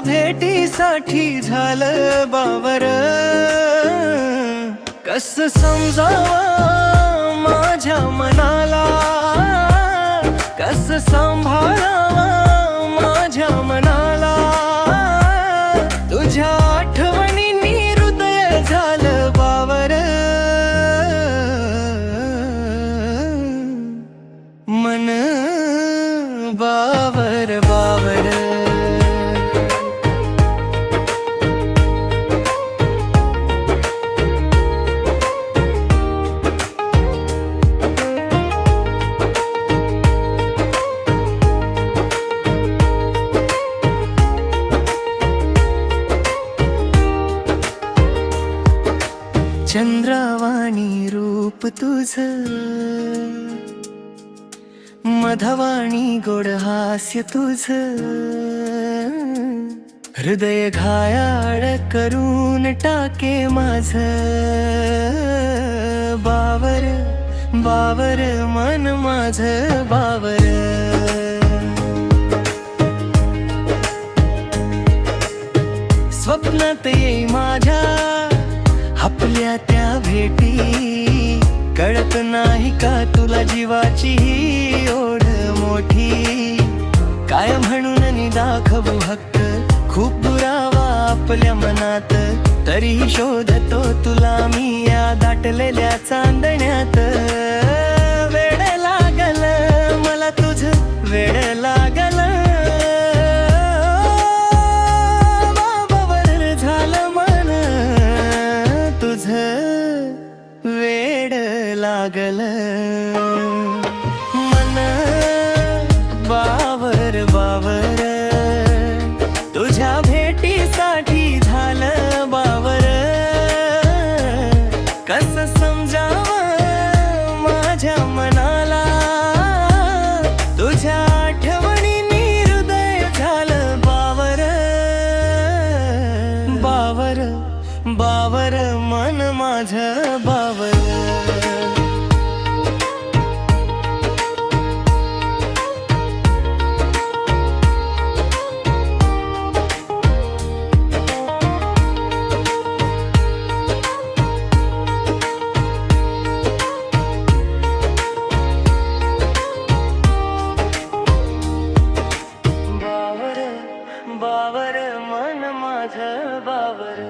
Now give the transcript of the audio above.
भेटीसाठी झालं बावर, कस समजावा माझ्या मनाला, कस सांभाळावा माझ्या मनाला. तुझ्या आठवणींनी हृदय झालं बावर, मन बावर बावर. चंद्रावाणी रूप तुझं, मधवाणी गोड हास्य तुझं, हृदय घायाळ करून टाके माझं बावर बावर, मन माझं बावर. स्वप्नात येई माझ्या आपल्या त्या भेटी, कळत नाही का तुला जीवाची ही ओढ मोठी. काय म्हणून दाखवू हक्क खूप दुरावा आपल्या मनात, तरीही शोधतो तुला मी या दाटलेल्या चांदण्यात. वेड लागल मला तुझं, वेड लागल बाबावर झालं मन तुझं, वेड लागल मन बावर बावर. तुझ्या भेटीसाठी झालं बावर, कस समजावं माझ्या मनाला. तुझ्या आठवणींनी हृदय झालं बावर बावर बावर, मन माझं बावर. बावर बावर, मन माझं बावर.